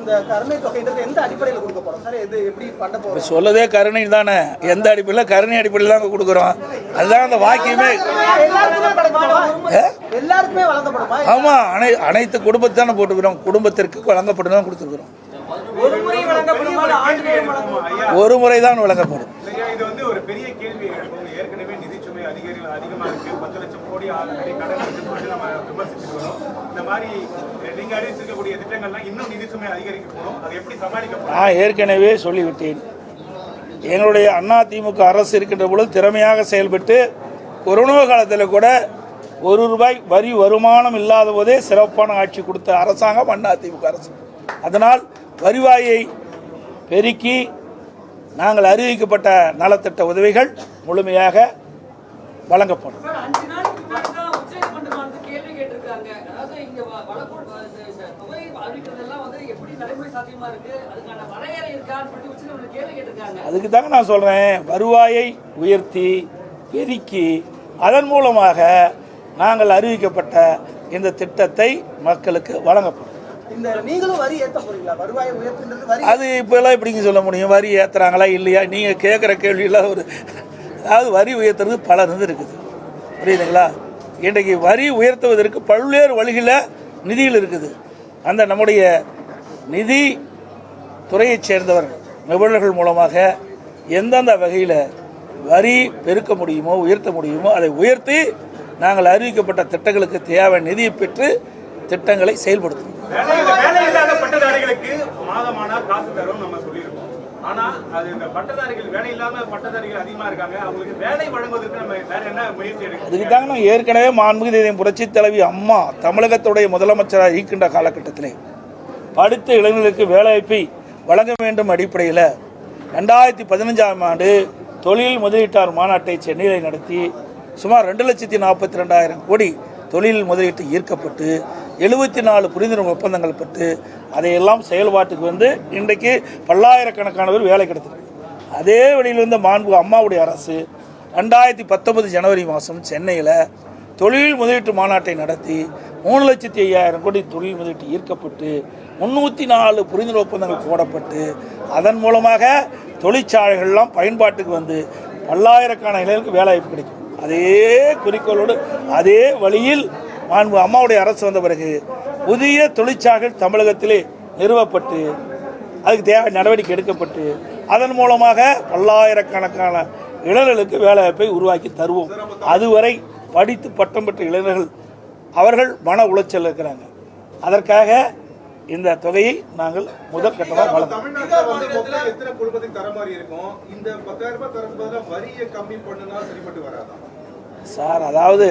இந்த கருணை தொகைன்றது எந்த அடிப்படையில் கொடுக்க போறோம் சார்? இது எப்படி பண்ண போறோம்? சொல்லதே கருணை தானே. எந்த அடிப்படையில்? கருணை அடிப்படையில் தான் கொடுக்குறோம். அதுதான் அந்த வாக்கியமே. எல்லாருக்குமே வழங்கப்படுமா? ஆமா, அனைத்து குடும்பத்தை தானே போட்டுக்கிறோம். குடும்பத்திற்கு வழங்கப்படும் தான் கொடுத்துருக்குறோம். ஒரு முறை தான் வழங்கப்படும். இது வந்து ஒரு பெரிய கேள்வி. ஏற்கனவே நிதிச்சுமை அதிகமா இருக்கு. 10 லட்சம் கோடி கடன் இருக்குன்னு நம்ம விமர்சிச்சுட்டு வரோம். இந்த மாதிரி நீங்க அறிவிச்சிருக்கக்கூடிய திட்டங்கள்லாம் இன்னும் நிதிச்சுமை அதிகரிக்க போறோம். அதை எப்படி சமாளிக்க போறோம்? நான் ஏற்கனவே சொல்லிவிட்டேன். எங்களுடைய அதிமுக அரசு இருக்கின்ற பொழுது திறமையாக செயல்பட்டு கொரோனா காலத்தில் கூட ₹1 வரி வருமானம் இல்லாத போதே சிறப்பான ஆட்சி கொடுத்த அரசாங்கம் அதிமுக அரசு. அதனால் வருவாயை பெருக்கி நாங்கள் அறிவிக்கப்பட்ட நலத்திட்ட உதவிகள் முழுமையாக வழங்கப்படும். அதுக்கு தாங்க நான் சொல்றேன், வருவாயை உயர்த்தி பெருக்கி அதன் மூலமாக நாங்கள் அறிவிக்கப்பட்ட இந்த திட்டத்தை மக்களுக்கு வழங்கப்படும். நீங்களும் வரி ஏற்ற போறீங்களா? வருவாயை உயர்த்துறது வரி அது இப்பெல்லாம் எப்படிங்க சொல்ல முடியும்? வரி ஏற்றுறாங்களா இல்லையா? நீங்கள் கேட்குற கேள்வியெல்லாம் அதாவது வரி உயர்த்துறது பல இருக்குது, புரியுதுங்களா? இன்றைக்கு வரி உயர்த்துவதற்கு பல்வேறு வழிகளில் நிதியில் இருக்குது. அந்த நம்முடைய நிதி துறையைச் சேர்ந்தவர் நிபுணர்கள் மூலமாக எந்தெந்த வகையில் வரி பெருக்க முடியுமோ உயர்த்த முடியுமோ அதை உயர்த்தி நாங்கள் அறிவிக்கப்பட்ட திட்டங்களுக்கு தேவை நிதியை பெற்று திட்டங்களை செயல்படுத்தும். வேலை இல்லாத பட்டதாரிகளுக்கு மாதமானா காசு தரும் நம்ம சொல்லியிருக்கோம். ஆனா அது இந்த பட்டதாரிகள் வேலை இல்லாம பட்டதாரிகள் அதிகமா இருக்காங்க. அவங்களுக்கு வேலை வழங்குவதற்கு நம்ம வேற என்ன முயற்சி எடுக்கணும்? அதுக்கு தாங்க நான் ஏற்கனவே மாண்புமிகு புரட்சி தலைவி அம்மா தமிழகத்துடைய முதலமைச்சராக இருக்கின்ற காலகட்டத்திலே படித்த இளைஞர்களுக்கு வேலைவாய்ப்பை வழங்க வேண்டும் அடிப்படையில் 2015ஆம் ஆண்டு தொழில் முதலீட்டாளர் மாநாட்டை சென்னையில் நடத்தி சுமார் 2,42,000 கோடி தொழில் முதலீட்டு ஈர்க்கப்பட்டு 74 புரிந்துணர்வு ஒப்பந்தங்கள் பெற்று அதையெல்லாம் செயல்பாட்டுக்கு வந்து இன்றைக்கு பல்லாயிரக்கணக்கானவர் வேலை கிடைத்தது. அதே வழியில் இருந்த மாண்பு அம்மாவுடைய அரசு 2019 ஜனவரி மாதம் சென்னையில் தொழில் முதலீட்டு மாநாட்டை நடத்தி 3,05,000 கோடி தொழில் முதலீட்டு ஈர்க்கப்பட்டு 304 புரிந்துணர்வு ஒப்பந்தங்கள் போடப்பட்டு அதன் மூலமாக தொழிற்சாலைகள்லாம் பயன்பாட்டுக்கு வந்து பல்லாயிரக்கணக்கான இளைஞர்களுக்கு வேலைவாய்ப்பு கிடைக்கும். அதே குறிக்கோளோடு அதே வழியில் மாண்பு அம்மாவுடைய அரசு வந்த பிறகு புதிய தொழிற்சாலைகள் தமிழகத்திலே நிறுவப்பட்டு அதுக்கு தேவை நடவடிக்கை எடுக்கப்பட்டு அதன் மூலமாக பல்லாயிரக்கணக்கான இளைஞர்களுக்கு வேலைவாய்ப்பை உருவாக்கி தருவோம். அதுவரை படித்து பட்டம் பெற்ற இளைஞர்கள் அவர்கள் மன உளைச்சல் இருக்கிறாங்க. அதற்காக இந்த தொகையை நாங்கள் முதல் கட்டமாக வழங்குவோம். சார், அதாவது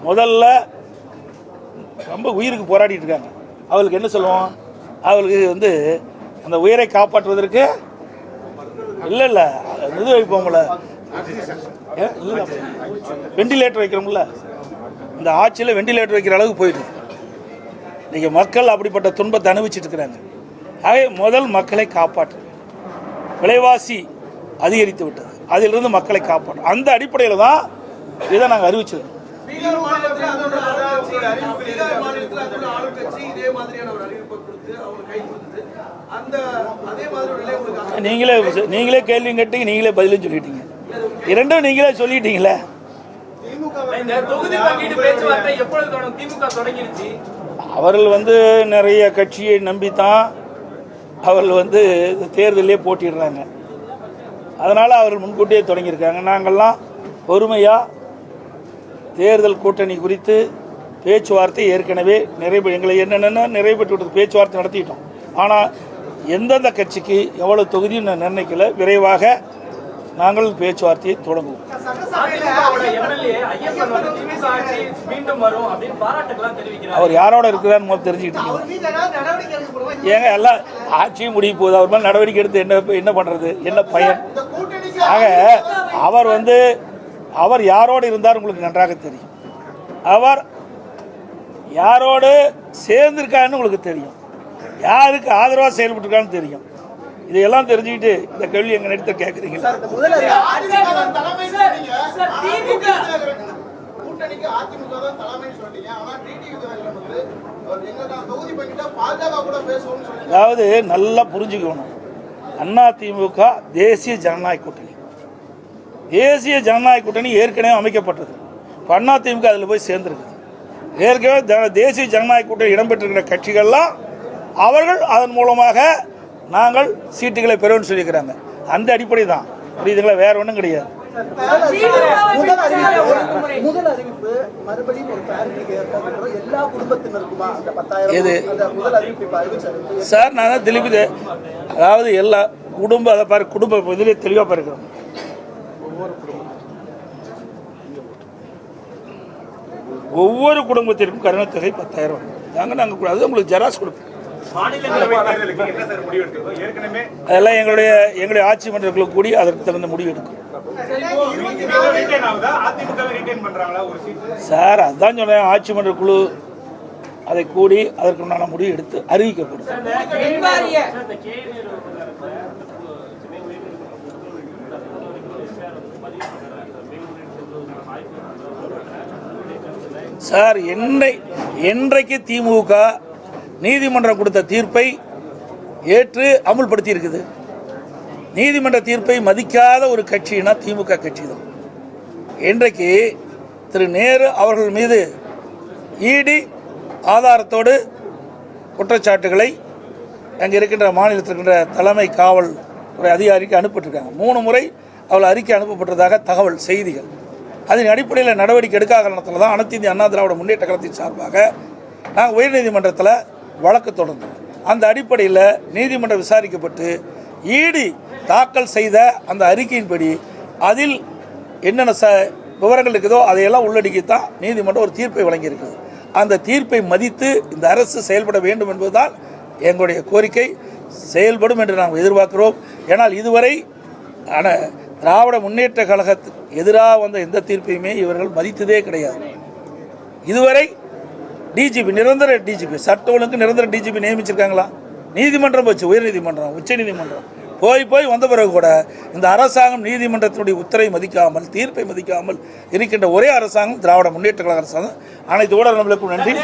முதல்ல ரொம்ப உயிருக்கு போராடிட்டு இருக்காங்க. அவளுக்கு என்ன சொல்லுவோம்? அவளுக்கு வந்து அந்த உயிரை காப்பாற்றுவதற்கு இல்லை இது வைப்போம்ல, வெண்டிலேட்டர் வைக்கிறோம்ல, இந்த ஆட்சியில் வெண்டிலேட்டர் வைக்கிற அளவுக்கு போயிட்டு இன்றைக்கி மக்கள் அப்படிப்பட்ட துன்பத்தை அனுபவிச்சுட்டு இருக்கிறாங்க. ஆகவே முதல் மக்களை காப்பாற்ற விலைவாசி அதிகரித்து விட்டது, அதிலிருந்து மக்களை காப்பாற்றும் அந்த அடிப்படையில் தான் இதை நாங்கள் அறிவிச்சிருக்கோம். நீங்களே கேள்வி கேட்டீங்க, நீங்களே பதிலும் சொல்லிட்டீங்க. இரண்டும் நீங்களே சொல்லிட்டீங்களே. அவர்கள் வந்து நிறைய கட்சியை நம்பித்தான் அவர்கள் வந்து தேர்தலே போட்டிடுறாங்க. அதனால் அவர்கள் முன்கூட்டியே தொடங்கியிருக்காங்க. நாங்கள்லாம் பொறுமையாக தேர்தல் கூட்டணி குறித்து பேச்சுவார்த்தை ஏற்கனவே எங்களை என்னென்ன நிறைவேற்றி விட்டது பேச்சுவார்த்தை நடத்திட்டோம். ஆனால் எந்தெந்த கட்சிக்கு எவ்வளோ தொகுதியும் நிர்ணயிக்கல, விரைவாக நாங்கள் பேச்சுவார்த்தையை தொடங்குவோம். அவர் யாரோட இருக்கிறான்னு தெரிஞ்சுக்கிட்டீங்க. ஏங்க எல்லாம் ஆட்சியும் முடிய போகுது, அவர் மேலே நடவடிக்கை எடுத்து என்ன பண்ணுறது, என்ன பயன்? ஆக அவர் யாரோடு இருந்தார் உங்களுக்கு நன்றாக தெரியும். அவர் யாரோடு சேர்ந்திருக்கான்னு உங்களுக்கு தெரியும், யாருக்கு ஆதரவாக செயல்பட்டுருக்கான்னு தெரியும். இதையெல்லாம் தெரிஞ்சுக்கிட்டு இந்த கேள்வி எங்க நேரத்தை கேட்குறீங்களா? அதாவது நல்லா புரிஞ்சுக்கணும், அதிமுக தேசிய ஜனநாயக கூட்டணி. தேசிய ஜனநாயக கூட்டணி ஏற்கனவே அமைக்கப்பட்டது. இப்போ அதிமுக அதில் போய் சேர்ந்துருக்குது. ஏற்கனவே தேசிய ஜனநாயக கூட்டணி இடம்பெற்றிருக்கிற கட்சிகள்லாம் அவர்கள் அதன் மூலமாக நாங்கள் சீட்டுகளை பெறுவோம்னு சொல்லியிருக்கிறாங்க. அந்த அடிப்படை தான், புரியுதுங்களா? வேற ஒன்றும் கிடையாது. முதல் அறிவிப்பு மறுபடியும் ஒரு எல்லா குடும்பத்தினருக்குமா அந்த 10,000 எது முதல் அறிவிப்பு சார்? நான் தான் திருப்பி, அதாவது எல்லா குடும்பம், அதை பாரு, குடும்ப இதிலே தெளிவாக பாருக்கிறோம். ஒவ்வொரு குடும்பத்திற்கும் கருணைத்தொகை 10,000 நாங்கள் அது உங்களுக்கு ஜெராக்ஸ் கொடுப்போம். அதெல்லாம் எங்களுடைய ஆட்சி மன்றங்களுக்கு கூடி அதற்கு தகுந்த முடிவு எடுக்கும் சார். அதுதான் சொன்னேன், ஆட்சி மன்ற குழு அதை கூடி அதற்குண்டான முடிவு எடுத்து அறிவிக்கப்படும். சார், என்றைக்கு திமுக நீதிமன்றம் கொடுத்த தீர்ப்பை ஏற்று அமுல்படுத்தி இருக்குது? நீதிமன்ற தீர்ப்பை மதிக்காத ஒரு கட்சினா திமுக கட்சி தான். இன்றைக்கு திரு நேரு அவர்கள் மீது இடி ஆதாரத்தோடு குற்றச்சாட்டுகளை அங்கே இருக்கின்ற மாநிலத்தில் இருக்கின்ற தலைமை காவல் துறை அதிகாரிக்கு அனுப்பிட்டுருக்காங்க. 3 முறை அவள் அறிக்கை அனுப்பப்பட்டதாக தகவல் செய்திகள். அதன் அடிப்படையில் நடவடிக்கை எடுக்காத காரணத்தில் தான் அனைத்து இந்திய அண்ணா திராவிட முன்னேற்ற கழகத்தின் சார்பாக நாங்கள் உயர்நீதிமன்றத்தில் வழக்கு தொடர்ந்தோம். அந்த அடிப்படையில் நீதிமன்றம் விசாரிக்கப்பட்டு இடி தாக்கல் செய்த அந்த அறிக்கையின்படி அதில் என்னென்ன விவரங்கள் இருக்குதோ அதையெல்லாம் உள்ளடக்கித்தான் நீதிமன்றம் ஒரு தீர்ப்பை வழங்கியிருக்குது. அந்த தீர்ப்பை மதித்து இந்த அரசு செயல்பட வேண்டும் என்பதுதான் எங்களுடைய கோரிக்கை. செயல்படும் என்று நாம் எதிர்பார்க்கிறோம். ஏனால் இதுவரை திராவிட முன்னேற்ற கழகத்துக்கு எதிராக வந்த எந்த தீர்ப்பையுமே இவர்கள் மதித்ததே கிடையாது. இதுவரை டிஜிபி, நிரந்தர டிஜிபி, சட்ட ஒழுங்கு நிரந்தர டிஜிபி நியமிச்சிருக்காங்களா? நீதிமன்றம் போச்சு, உயர்நீதிமன்றம், உச்ச நீதிமன்றம் போய் வந்த பிறகு கூட இந்த அரசாங்கம் நீதிமன்றத்தினுடைய உத்தரவை மதிக்காமல், தீர்ப்பை மதிக்காமல் இருக்கின்ற ஒரே அரசாங்கம் திராவிட முன்னேற்ற கழக அரசாங்கம். அனைத்து ஊடகங்களுக்கும் நன்றி.